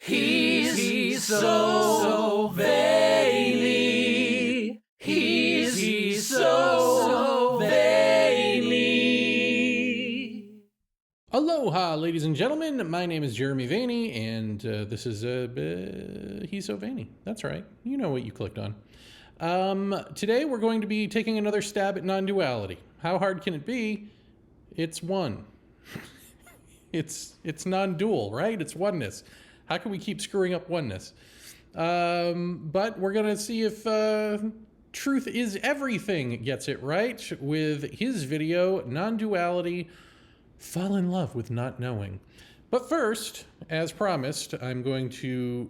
He's so Vaeni. He's so Vaeni. Aloha, ladies and gentlemen. My name is Jeremy Vaeni, and this is He's So Vaeni. That's right. You know what you clicked on. Today we're going to be taking another stab at non-duality. How hard can it be? It's one. It's non-dual, right? It's oneness. How can we keep screwing up oneness? But we're going to see if Truth is Everything gets it right with his video, Non-Duality, Fall in Love with Not Knowing. But first, as promised, I'm going to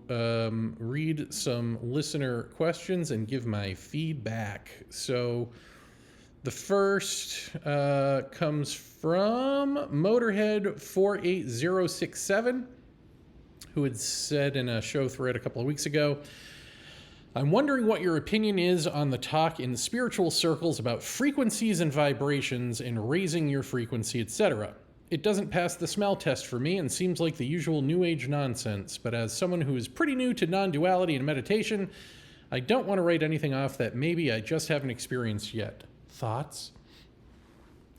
read some listener questions and give my feedback. So the first comes from Motorhead48067, who had said in a show thread a couple of weeks ago, I'm wondering what your opinion is on the talk in spiritual circles about frequencies and vibrations and raising your frequency, etc. It doesn't pass the smell test for me and seems like the usual New Age nonsense, but as someone who is pretty new to non-duality and meditation, I don't want to write anything off that maybe I just haven't experienced yet. Thoughts?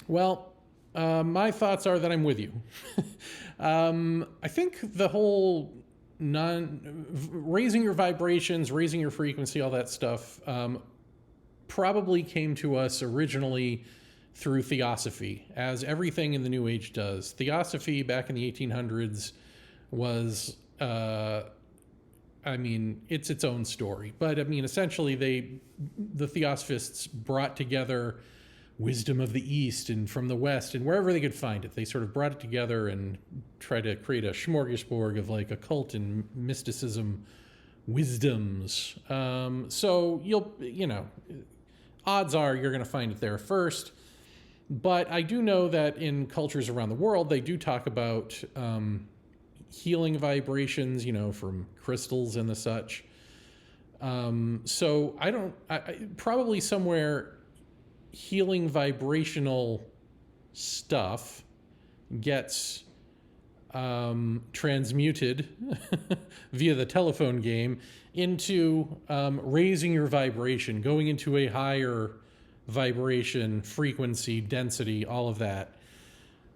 Well, my thoughts are that I'm with you. I think the whole raising your vibrations, raising your frequency, all that stuff, probably came to us originally through Theosophy, as everything in the New Age does. Theosophy back in the 1800s was, it's its own story. But essentially the Theosophists brought together wisdom of the East and from the West and wherever they could find it. They sort of brought it together and tried to create a smorgasbord of like occult and mysticism wisdoms. So odds are you're going to find it there first. But I do know that in cultures around the world, they do talk about healing vibrations, from crystals and the such. So I probably somewhere healing vibrational stuff gets transmuted via the telephone game into raising your vibration, going into a higher vibration, frequency, density, all of that.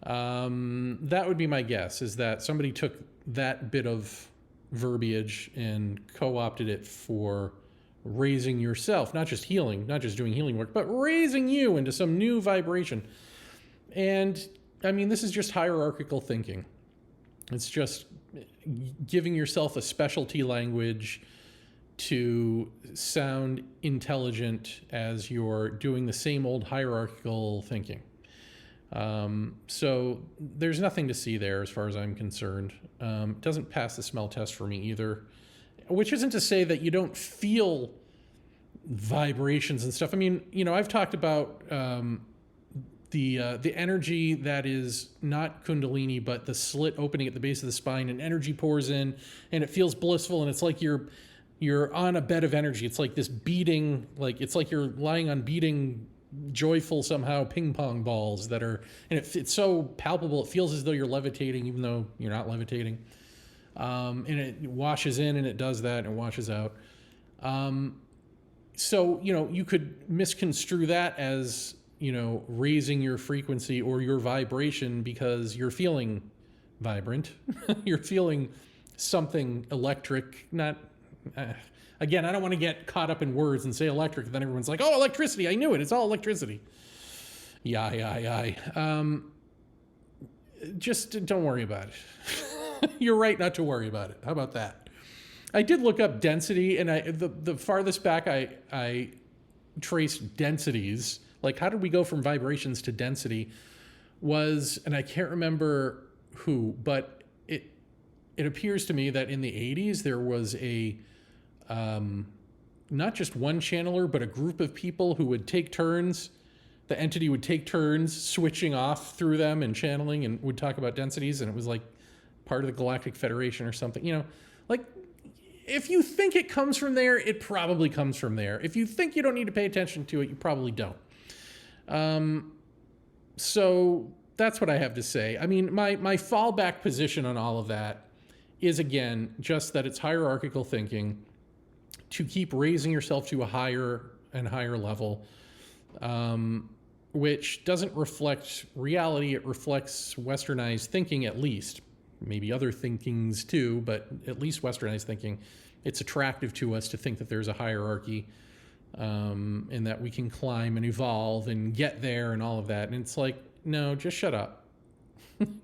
That would be my guess, is that somebody took that bit of verbiage and co-opted it for raising yourself, not just healing, not just doing healing work, but raising you into some new vibration. And this is just hierarchical thinking. It's just giving yourself a specialty language to sound intelligent as you're doing the same old hierarchical thinking. So there's nothing to see there as far as I'm concerned. It doesn't pass the smell test for me either, which isn't to say that you don't feel vibrations and stuff. I've talked about the energy that is not Kundalini, but the slit opening at the base of the spine, and energy pours in and it feels blissful, and it's like you're on a bed of energy. It's like this beating, it's like you're lying on beating, joyful somehow ping pong balls that are, and it's so palpable. It feels as though you're levitating, even though you're not levitating. And it washes in and it does that and it washes out. So, you could misconstrue that as, raising your frequency or your vibration because you're feeling vibrant. You're feeling something electric, not, again, I don't want to get caught up in words and say electric, and then everyone's like, oh, electricity, I knew it, it's all electricity. Just don't worry about it. You're right not to worry about it. How about that? I did look up density, and the farthest back I traced densities, like how did we go from vibrations to density, was, and I can't remember who, but it appears to me that in the 80s there was a not just one channeler, but a group of people who would take turns. The entity would take turns switching off through them and channeling, and would talk about densities, and it was like part of the Galactic Federation or something. If you think it comes from there, it probably comes from there. If you think you don't need to pay attention to it, you probably don't. So that's what I have to say. My fallback position on all of that is, again, just that it's hierarchical thinking to keep raising yourself to a higher and higher level, which doesn't reflect reality. It reflects westernized thinking, at least. Maybe other thinkings too, but at least westernized thinking. It's attractive to us to think that there's a hierarchy, and that we can climb and evolve and get there and all of that. And it's like, no, just shut up.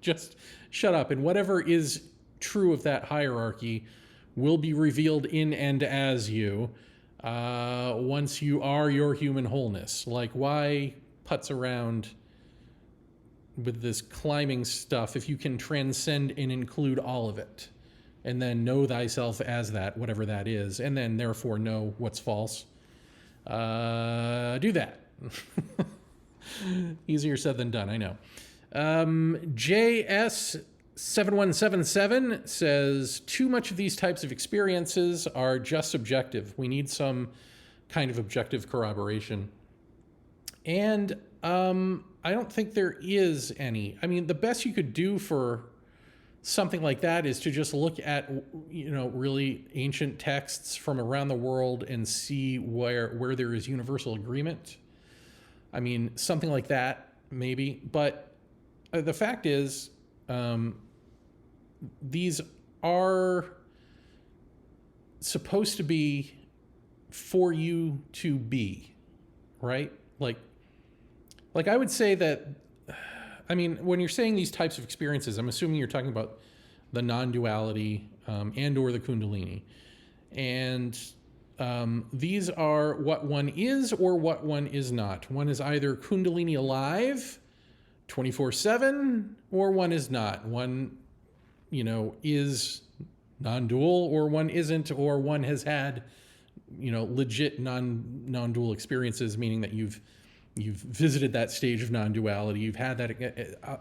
Just shut up. And whatever is true of that hierarchy will be revealed in and as you, once you are your human wholeness. Like, why putz around with this climbing stuff if you can transcend and include all of it, and then know thyself as that, whatever that is, and then therefore know what's false? Do that. Easier said than done, I know. JS7177 says, too much of these types of experiences are just subjective. We need some kind of objective corroboration. And I don't think there is any. I mean, the best you could do for something like that is to just look at, really ancient texts from around the world and see where there is universal agreement. I mean, something like that, maybe. But the fact is, these are supposed to be for you to be, right? Like I would say that, I mean, when you're saying these types of experiences, I'm assuming you're talking about the non-duality and or the Kundalini. And these are what one is or what one is not. One is either Kundalini alive 24/7, or one is not. One, is non-dual, or one isn't, or one has had, legit non-dual experiences, meaning that you've visited that stage of non-duality, you've had that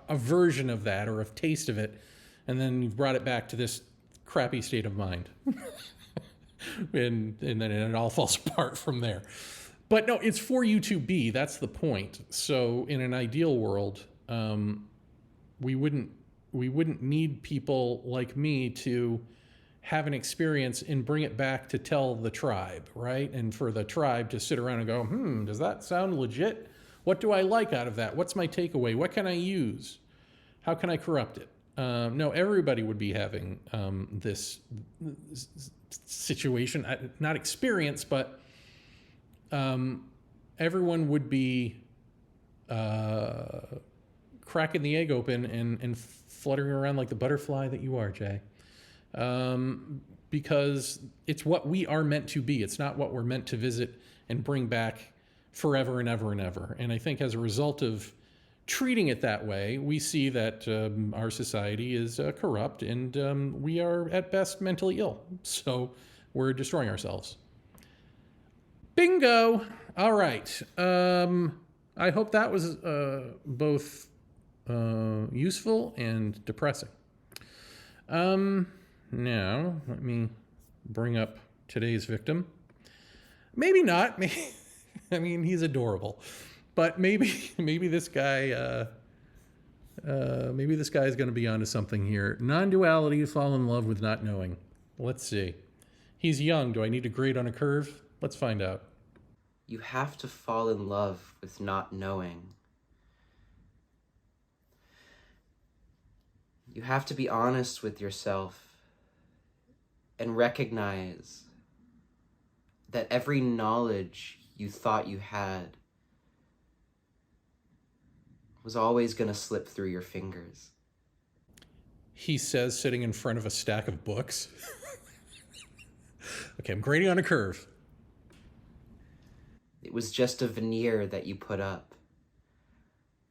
a version of that or a taste of it, and then you've brought it back to this crappy state of mind. and then it all falls apart from there. But no, it's for you to be. That's the point. So in an ideal world, we wouldn't need people like me to have an experience and bring it back to tell the tribe, right? And for the tribe to sit around and go, does that sound legit? What do I like out of that? What's my takeaway? What can I use? How can I corrupt it? No, everybody would be having this situation, not experience, but everyone would be cracking the egg open and fluttering around like the butterfly that you are, Jay. Because it's what we are meant to be. It's not what we're meant to visit and bring back forever and ever and ever. And I think as a result of treating it that way, we see that our society is corrupt, and we are at best mentally ill. So we're destroying ourselves. Bingo! All right. I hope that was both useful and depressing. Now, let me bring up today's victim. Maybe not. I mean, he's adorable. But maybe this guy, maybe this guy is going to be onto something here. Non-duality, fall in love with not knowing. Let's see. He's young. Do I need to grade on a curve? Let's find out. You have to fall in love with not knowing. You have to be honest with yourself and recognize that every knowledge you thought you had was always going to slip through your fingers. He says, sitting in front of a stack of books. Okay, I'm grading on a curve. It was just a veneer that you put up,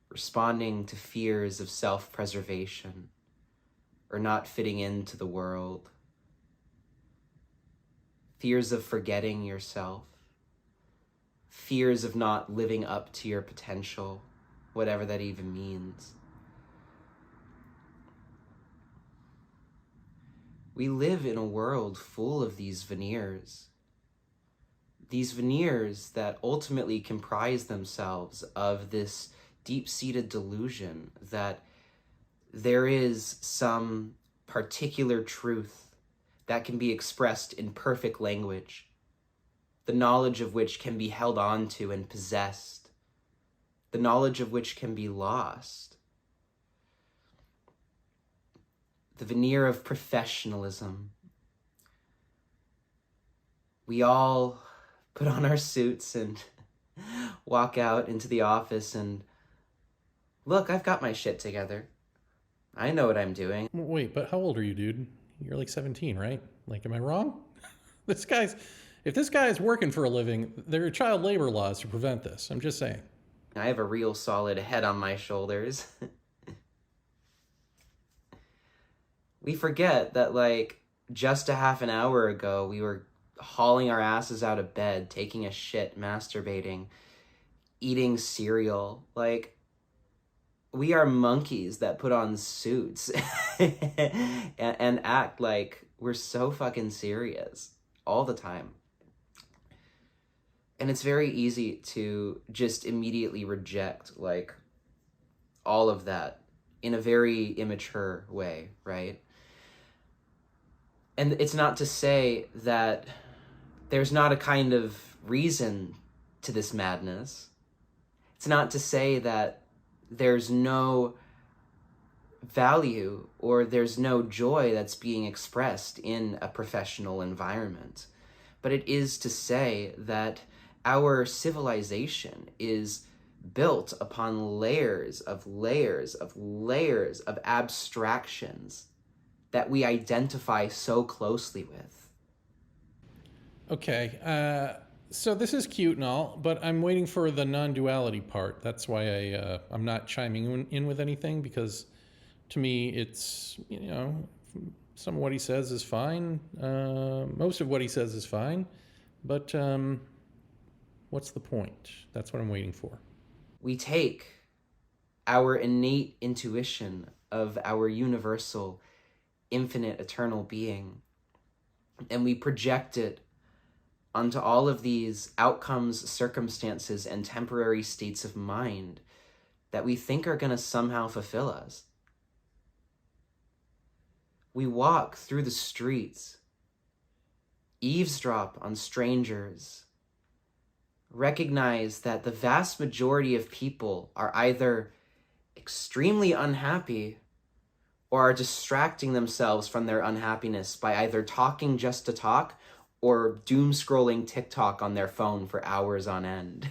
responding to fears of self-preservation or not fitting into the world, fears of forgetting yourself, fears of not living up to your potential, whatever that even means. We live in a world full of these veneers that ultimately comprise themselves of this deep-seated delusion that there is some particular truth that can be expressed in perfect language, the knowledge of which can be held on to and possessed, the knowledge of which can be lost. The veneer of professionalism. We all put on our suits and walk out into the office and, look, I've got my shit together. I know what I'm doing. Wait, but how old are you, dude? You're like 17, right? Like, am I wrong? If this guy is working for a living, there are child labor laws to prevent this. I'm just saying. I have a real solid head on my shoulders. We forget that, like, just a half an hour ago, we were hauling our asses out of bed, taking a shit, masturbating, eating cereal. Like, we are monkeys that put on suits and act like we're so fucking serious all the time. And it's very easy to just immediately reject, like, all of that in a very immature way, right? And it's not to say that there's not a kind of reason to this madness. It's not to say that there's no value or there's no joy that's being expressed in a professional environment. But it is to say that our civilization is built upon layers of abstractions that we identify so closely with. Okay, so this is cute and all, but I'm waiting for the non-duality part. That's why I'm not chiming in with anything, because to me it's, some of what he says is fine. Most of what he says is fine, but what's the point? That's what I'm waiting for. We take our innate intuition of our universal, infinite, eternal being, and we project it onto all of these outcomes, circumstances, and temporary states of mind that we think are going to somehow fulfill us. We walk through the streets, eavesdrop on strangers, recognize that the vast majority of people are either extremely unhappy or are distracting themselves from their unhappiness by either talking just to talk or doom scrolling TikTok on their phone for hours on end.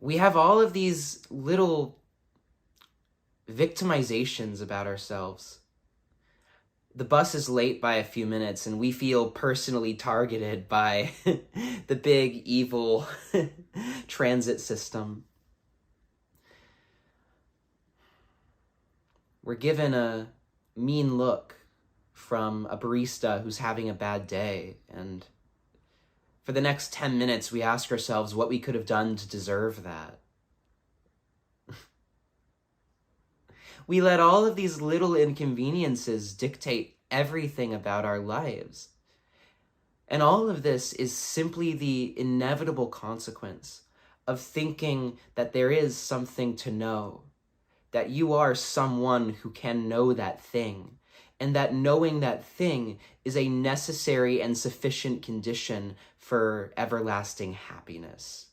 We have all of these little victimizations about ourselves. The bus is late by a few minutes and we feel personally targeted by the big evil transit system. We're given a mean look from a barista who's having a bad day, and for the next 10 minutes we ask ourselves what we could have done to deserve that. We let all of these little inconveniences dictate everything about our lives. And all of this is simply the inevitable consequence of thinking that there is something to know, that you are someone who can know that thing, and that knowing that thing is a necessary and sufficient condition for everlasting happiness.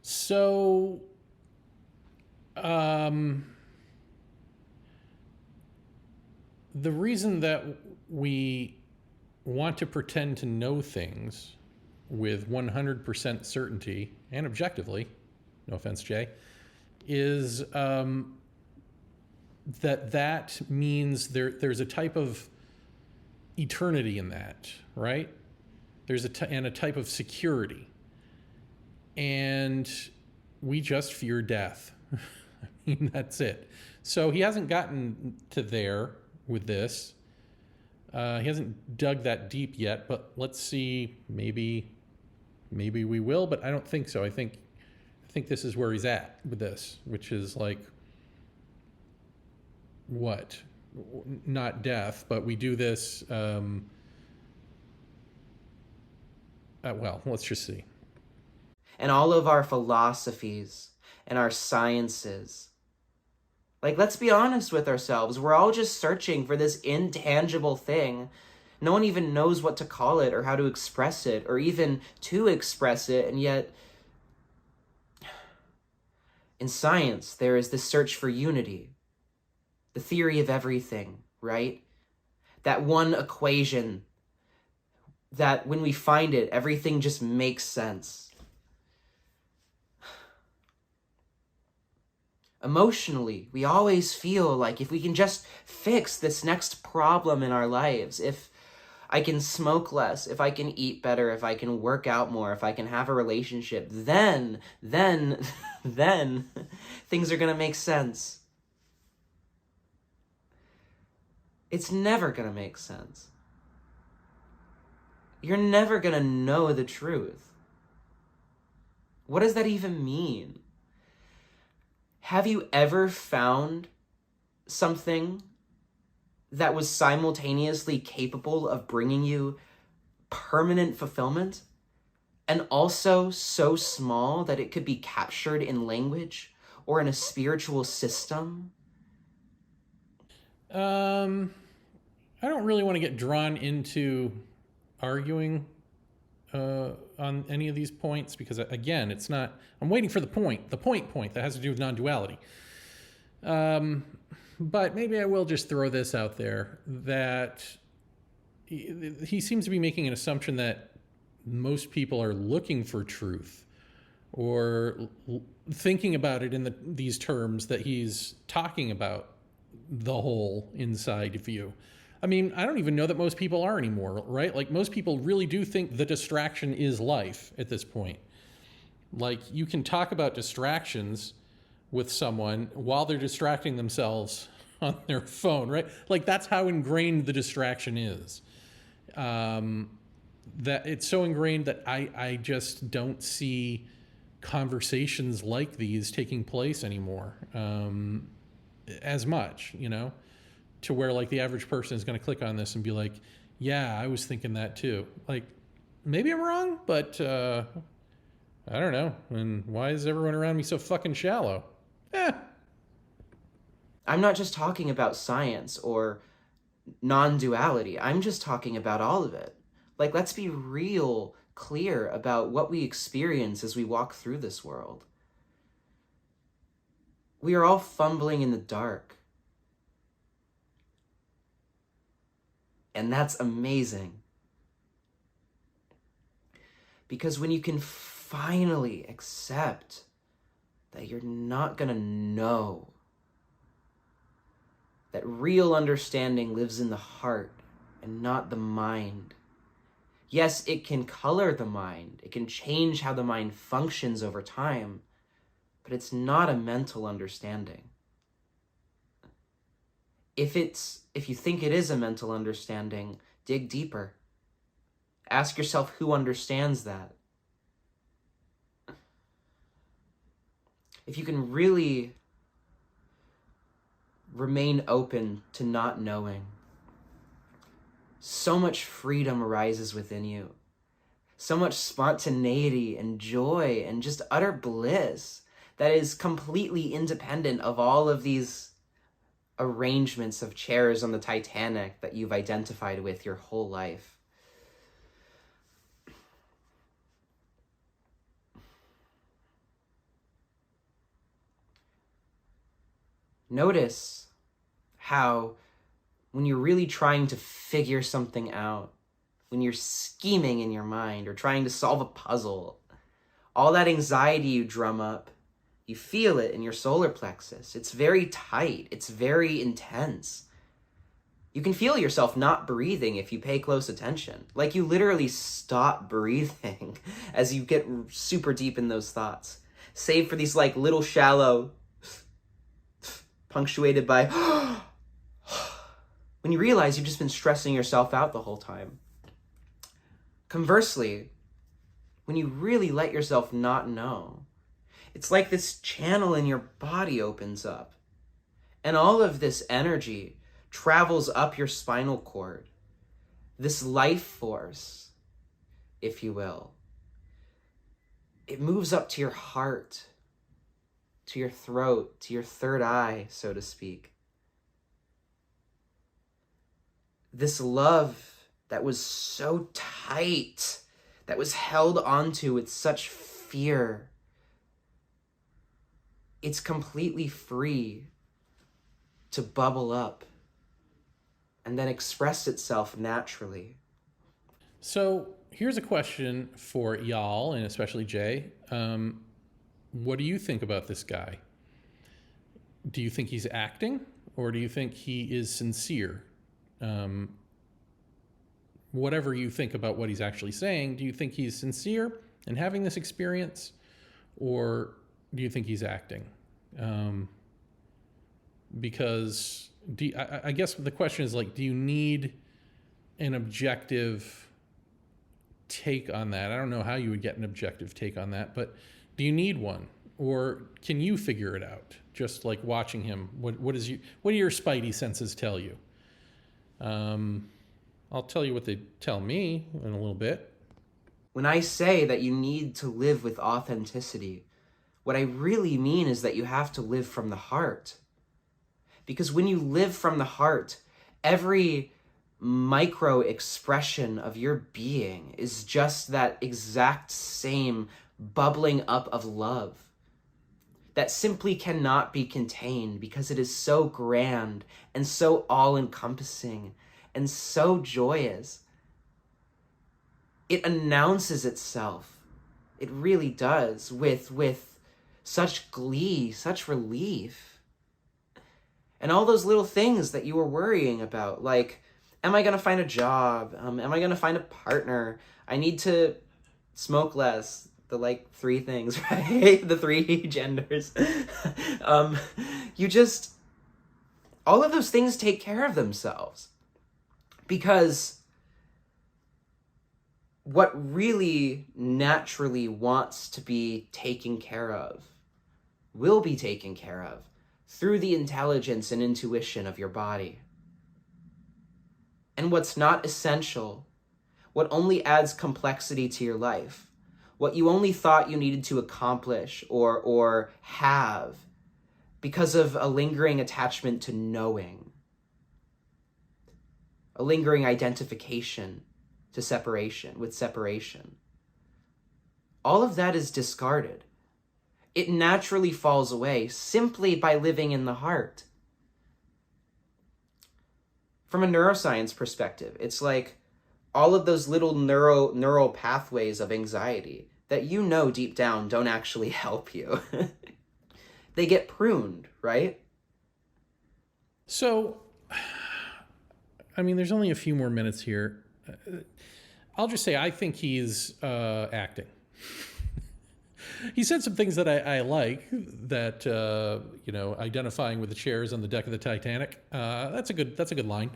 So, the reason that we want to pretend to know things with 100% certainty and objectively, no offense, Jay, is that means there's a type of eternity in that, right? There's a type of security, and we just fear death. I mean, that's it. So he hasn't gotten to there with this. He hasn't dug that deep yet, but let's see. Maybe we will, but I don't think so. I think this is where he's at with this, which is like, what? Not death, but we do this. Well, let's just see. And all of our philosophies and our sciences, Like, let's be honest with ourselves. We're all just searching for this intangible thing. No one even knows what to call it or how to express it or even to express it. And yet, in science, there is this search for unity, the theory of everything, right? That one equation that when we find it, everything just makes sense. Emotionally, we always feel like if we can just fix this next problem in our lives, if I can smoke less, if I can eat better, if I can work out more, if I can have a relationship, then things are going to make sense. It's never going to make sense. You're never going to know the truth. What does that even mean? Have you ever found something that was simultaneously capable of bringing you permanent fulfillment and also so small that it could be captured in language or in a spiritual system? I don't really want to get drawn into arguing on any of these points because, again, it's not... I'm waiting for the point that has to do with non-duality. But maybe I will just throw this out there, that he seems to be making an assumption that most people are looking for truth or thinking about it in these terms that he's talking about, the whole inside view. I mean, I don't even know that most people are anymore, right? Like, most people really do think the distraction is life at this point. Like, you can talk about distractions with someone while they're distracting themselves on their phone, right? Like, that's how ingrained the distraction is. That it's so ingrained that I just don't see conversations like these taking place anymore as much, you know, to where like the average person is going to click on this and be like, yeah, I was thinking that too. Like, maybe I'm wrong, but I don't know. And why is everyone around me so fucking shallow? I'm not just talking about science or non-duality. I'm just talking about all of it. Like, let's be real clear about what we experience as we walk through this world. We are all fumbling in the dark. And that's amazing. Because when you can finally accept that you're not gonna know, that real understanding lives in the heart and not the mind. Yes, it can color the mind. It can change how the mind functions over time, but it's not a mental understanding. If you think it is a mental understanding, dig deeper. Ask yourself who understands that. If you can really remain open to not knowing, so much freedom arises within you. So much spontaneity and joy and just utter bliss that is completely independent of all of these arrangements of chairs on the Titanic that you've identified with your whole life. Notice how when you're really trying to figure something out, when you're scheming in your mind or trying to solve a puzzle, all that anxiety you drum up, you feel it in your solar plexus. It's very tight. It's very intense. You can feel yourself not breathing if you pay close attention. Like, you literally stop breathing as you get super deep in those thoughts. Save for these like little shallow, punctuated by when you realize you've just been stressing yourself out the whole time. Conversely, when you really let yourself not know, it's like this channel in your body opens up, and all of this energy travels up your spinal cord. This life force, if you will, it moves up to your heart. to your throat, to your third eye, so to speak. This love that was so tight, that was held onto with such fear, it's completely free to bubble up and then express itself naturally. So here's a question for y'all, and especially Jay. What do you think about this guy? Do you think he's acting, or do you think he is sincere? Whatever you think about what he's actually saying, do you think he's sincere in having this experience, or do you think he's acting? Because I guess the question is like, do you need an objective take on that? I don't know how you would get an objective take on that, but do you need one, or can you figure it out just like watching him? What do your spidey senses tell you? I'll tell you what they tell me in a little bit. When I say that you need to live with authenticity, what I really mean is that you have to live from the heart. Because when you live from the heart, every micro expression of your being is just that exact same bubbling up of love that simply cannot be contained because it is so grand and so all-encompassing and so joyous. It announces itself. It really does, with such glee, such relief. And all those little things that you were worrying about, like, am I going to find a job? Am I going to find a partner? I need to smoke less. The, like, 3 things, right? The 3 genders. All of those things take care of themselves. Because what really naturally wants to be taken care of will be taken care of through the intelligence and intuition of your body. And what's not essential, what only adds complexity to your life, what you only thought you needed to accomplish or have because of a lingering attachment to knowing, a lingering identification to separation. All of that is discarded. It naturally falls away simply by living in the heart. From a neuroscience perspective, it's like all of those little neural pathways of anxiety that you know deep down don't actually help you. They get pruned, right? So, I mean, there's only a few more minutes here. I'll just say I think he's acting. He said some things that I like, that, identifying with the chairs on the deck of the Titanic. That's a good line.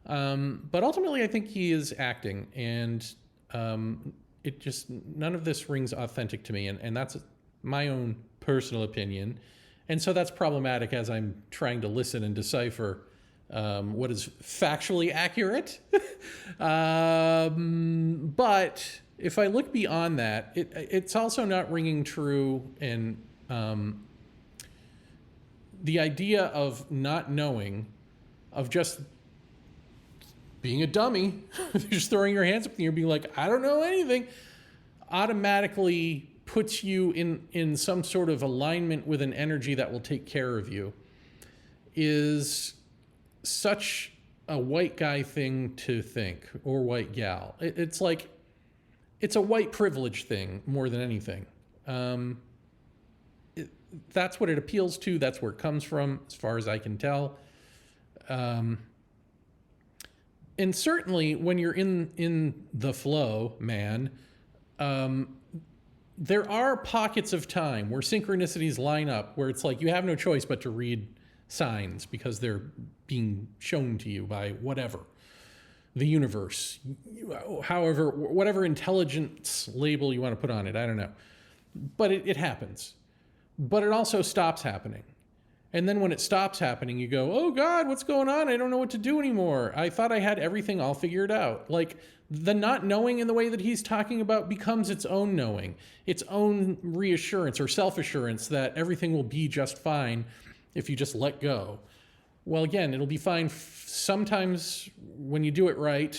But ultimately, I think he is acting, and none of this rings authentic to me, and that's my own personal opinion. And so that's problematic as I'm trying to listen and decipher what is factually accurate. But if I look beyond that, it's also not ringing true in the idea of not knowing, of just being a dummy, just throwing your hands up in the air, being like, I don't know anything, automatically puts you in some sort of alignment with an energy that will take care of you, is such a white guy thing to think, or white gal. It's like, it's a white privilege thing more than anything. That's what it appeals to. That's where it comes from, as far as I can tell. And certainly when you're in the flow, man, there are pockets of time where synchronicities line up, where it's like you have no choice but to read signs because they're being shown to you by whatever, the universe, however, whatever intelligence label you want to put on it. I don't know. But it happens. But it also stops happening. And then when it stops happening, you go, oh God, what's going on? I don't know what to do anymore. I thought I had everything all figured out. Like, the not knowing in the way that he's talking about becomes its own knowing, its own reassurance or self-assurance that everything will be just fine if you just let go. Well, again, it'll be fine sometimes when you do it right.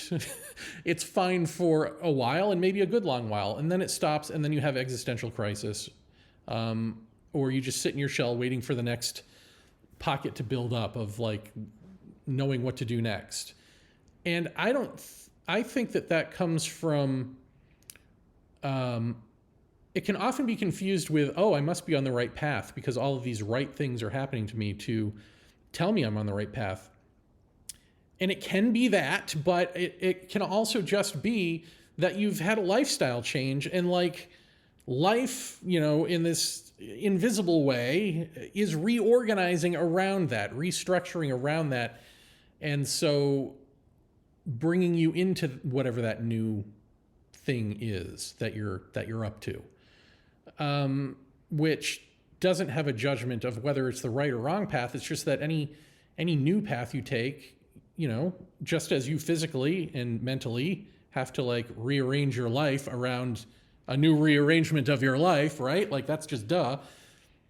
It's fine for a while and maybe a good long while, and then it stops, and then you have existential crisis, or you just sit in your shell waiting for the next pocket to build up of like knowing what to do next. And I think that comes from, it can often be confused with, oh, I must be on the right path because all of these right things are happening to me to tell me I'm on the right path. And it can be that, but it can also just be that you've had a lifestyle change, and like life, in this invisible way is reorganizing around that, restructuring around that. And so bringing you into whatever that new thing is that you're up to, which doesn't have a judgment of whether it's the right or wrong path. It's just that any new path you take, just as you physically and mentally have to like rearrange your life around a new rearrangement of your life, right? Like, that's just duh.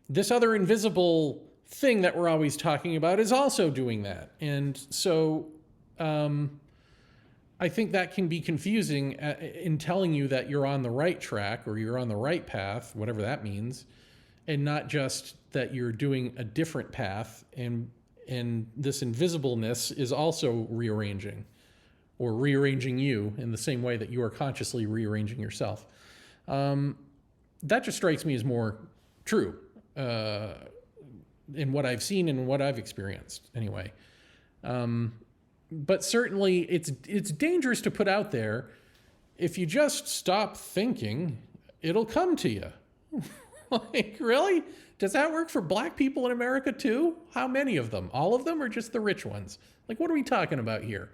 This other invisible thing that we're always talking about is also doing that. And so I think that can be confusing in telling you that you're on the right track or you're on the right path, whatever that means, and not just that you're doing a different path, and this invisibleness is also rearranging or rearranging you in the same way that you are consciously rearranging yourself. That just strikes me as more true in what I've seen and what I've experienced anyway. But certainly it's dangerous to put out there, if you just stop thinking, it'll come to you. Like, really? Does that work for black people in America too? How many of them? All of them, or just the rich ones? Like, what are we talking about here?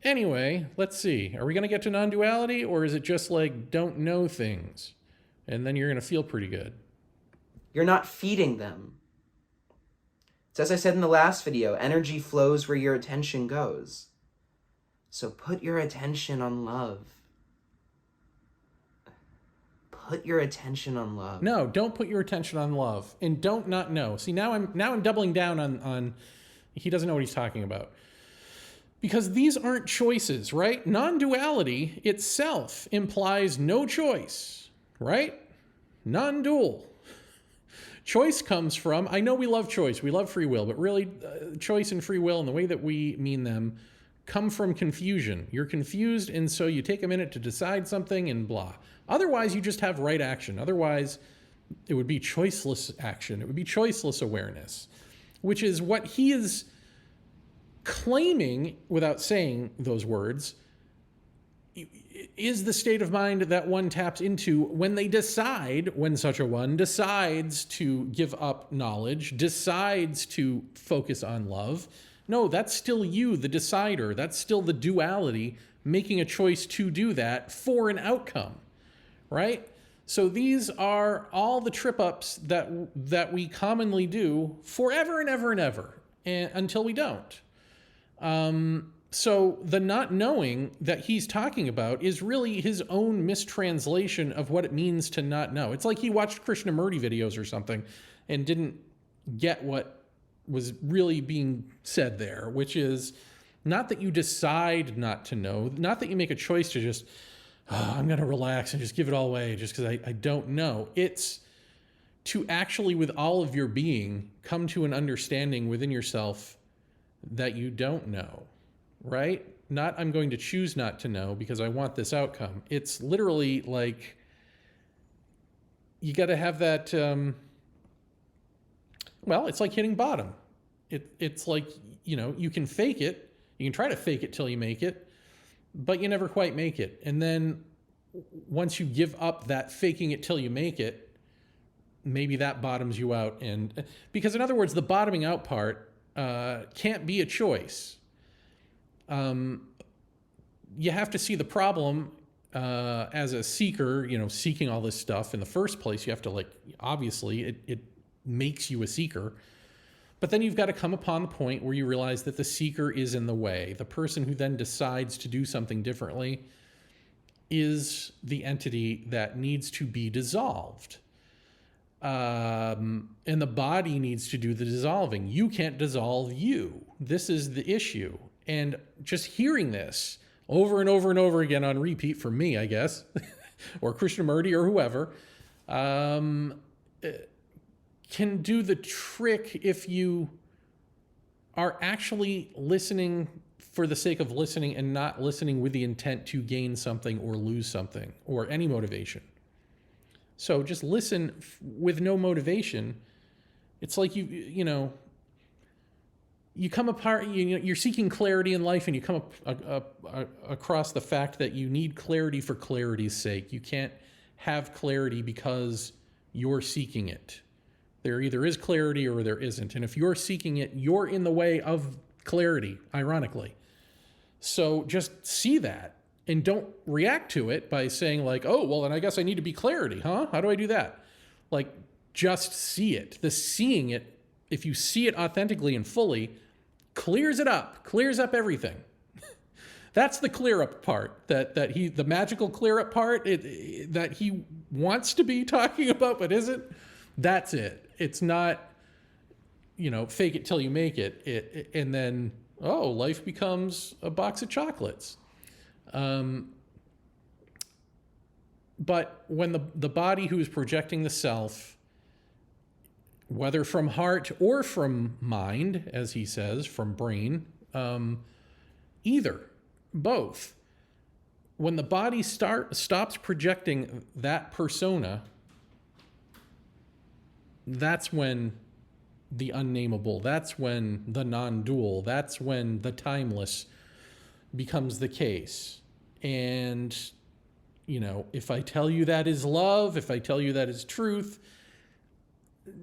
Anyway, let's see. Are we going to get to non-duality, or is it just like don't know things and then you're going to feel pretty good? You're not feeding them. So as I said in the last video, energy flows where your attention goes. So put your attention on love. Put your attention on love. No, don't put your attention on love, and don't not know. See, now I'm doubling down on he doesn't know what he's talking about. Because these aren't choices, right? Non-duality itself implies no choice, right? Non-dual. Choice comes from, I know we love choice, we love free will, but really choice and free will and the way that we mean them come from confusion. You're confused, and so you take a minute to decide something and blah. Otherwise, you just have right action. Otherwise, it would be choiceless action. It would be choiceless awareness, which is what he is claiming, without saying those words, is the state of mind that one taps into when they decide, when such a one decides to give up knowledge, decides to focus on love. No, that's still you, the decider. That's still the duality, making a choice to do that for an outcome, right? So these are all the trip-ups that we commonly do forever and ever and ever, until we don't. So the not knowing that he's talking about is really his own mistranslation of what it means to not know. It's like he watched Krishnamurti videos or something and didn't get what was really being said there, which is not that you decide not to know, not that you make a choice to just, I'm going to relax and just give it all away just because I don't know. It's to actually, with all of your being, come to an understanding within yourself that you don't know. Right? Not I'm going to choose not to know because I want this outcome. It's literally like you got to have that, well, it's like hitting bottom. It's like, you can fake it. You can try to fake it till you make it, but you never quite make it. And then once you give up that faking it till you make it, maybe that bottoms you out. And because in other words, the bottoming out part can't be a choice. You have to see the problem as a seeker, seeking all this stuff in the first place. You have to obviously makes you a seeker. But then you've got to come upon the point where you realize that the seeker is in the way. The person who then decides to do something differently is the entity that needs to be dissolved. And the body needs to do the dissolving. You can't dissolve you. This is the issue. And just hearing this over and over and over again on repeat for me, I guess, or Krishnamurti or whoever, can do the trick if you are actually listening for the sake of listening and not listening with the intent to gain something or lose something or any motivation. So just listen with no motivation. It's like you come apart, you're seeking clarity in life, and you come across the fact that you need clarity for clarity's sake. You can't have clarity because you're seeking it. There either is clarity or there isn't. And if you're seeking it, you're in the way of clarity, ironically. So just see that and don't react to it by saying like, oh, well, then I guess I need to be clarity, huh? How do I do that? Like, just see it. The seeing it, if you see it authentically and fully, clears it up, clears up everything. That's the clear up part, the magical clear up part that he wants to be talking about but isn't. That's it. It's not, fake it till you make it. And then, life becomes a box of chocolates. But when the body who is projecting the self, whether from heart or from mind, as he says, from brain, both, when the body stops projecting that persona, that's when the unnameable, that's when the non-dual, that's when the timeless becomes the case. And, if I tell you that is love, if I tell you that is truth,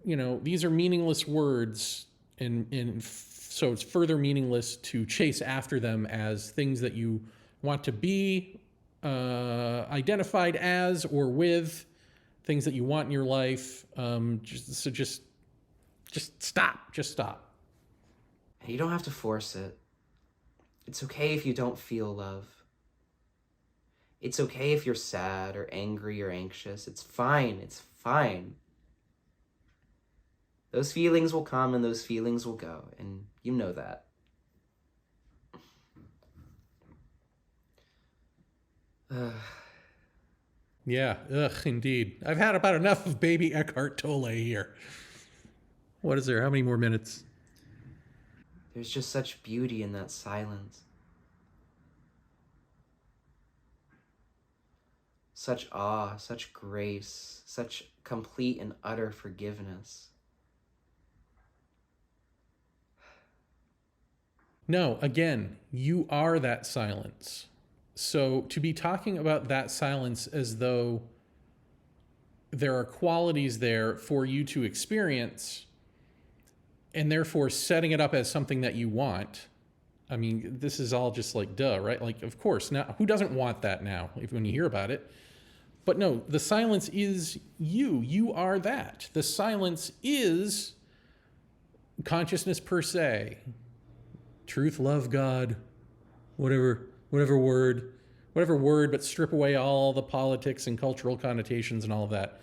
these are meaningless words, and so it's further meaningless to chase after them as things that you want to be identified as or with, things that you want in your life. Just stop. You don't have to force it. It's okay if you don't feel love. It's okay if you're sad or angry or anxious. It's fine. Those feelings will come and those feelings will go, and you know that. Yeah, indeed. I've had about enough of baby Eckhart Tolle here. What is there? How many more minutes? There's just such beauty in that silence. Such awe, such grace, such complete and utter forgiveness. No, again, you are that silence. So to be talking about that silence as though there are qualities there for you to experience, and therefore setting it up as something that you want, I mean, this is all just like, duh, right? Like, of course, now, who doesn't want that now when you hear about it? But no, the silence is you. You are that. The silence is consciousness per se. Truth, love, God, whatever word, but strip away all the politics and cultural connotations and all of that.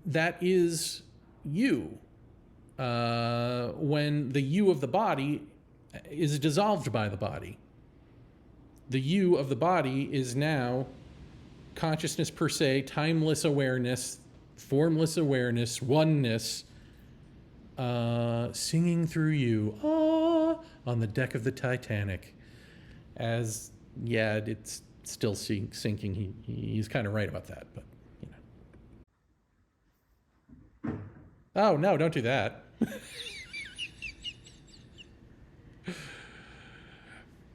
That is you. When the you of the body is dissolved by the body. The you of the body is now consciousness per se, timeless awareness, formless awareness, oneness, singing through you on the deck of the Titanic. It's still sinking. He's kind of right about that, but Oh, no, don't do that.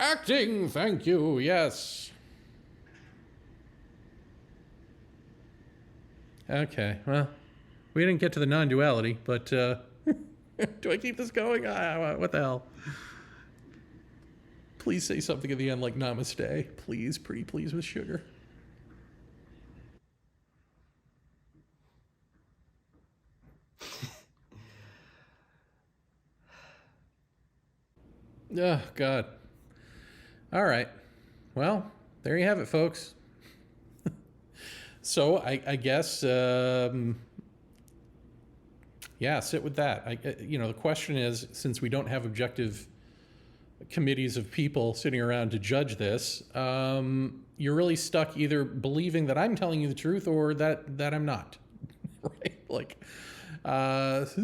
Acting, thank you, yes. Okay, well, we didn't get to the non-duality, but do I keep this going? What the hell? Please say something at the end like namaste. Please, pretty please with sugar. Oh, God. All right. Well, there you have it, folks. So I guess, yeah, sit with that. The question is, since we don't have objective committees of people sitting around to judge this, you're really stuck either believing that I'm telling you the truth or that I'm not, right? Like,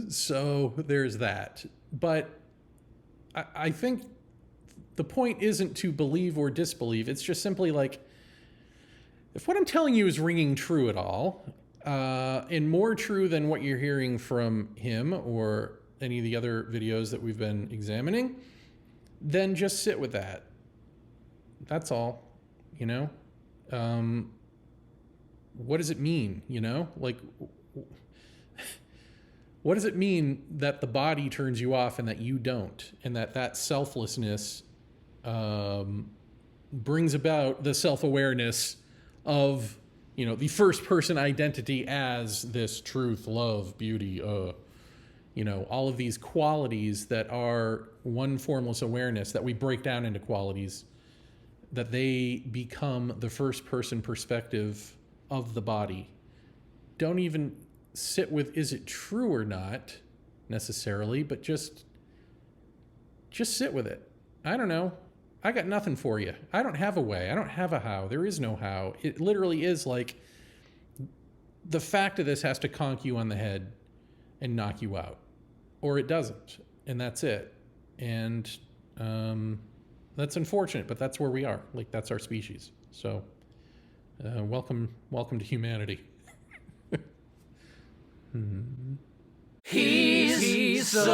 so there's that. But I think the point isn't to believe or disbelieve. It's just simply like, if what I'm telling you is ringing true at all, and more true than what you're hearing from him or any of the other videos that we've been examining, then just sit with that. That's all, what does it mean, Like, what does it mean that the body turns you off and that you don't? And that selflessness brings about the self-awareness of, the first person identity as this truth, love, beauty, all of these qualities that are one formless awareness that we break down into qualities, that they become the first person perspective of the body. Don't even sit with, is it true or not necessarily, but just sit with it. I don't know. I got nothing for you. I don't have a way. I don't have a how. There is no how. It literally is like the fact of this has to conk you on the head and knock you out, or it doesn't. And that's it. And that's unfortunate, but that's where we are. Like, that's our species. So welcome to humanity. He's so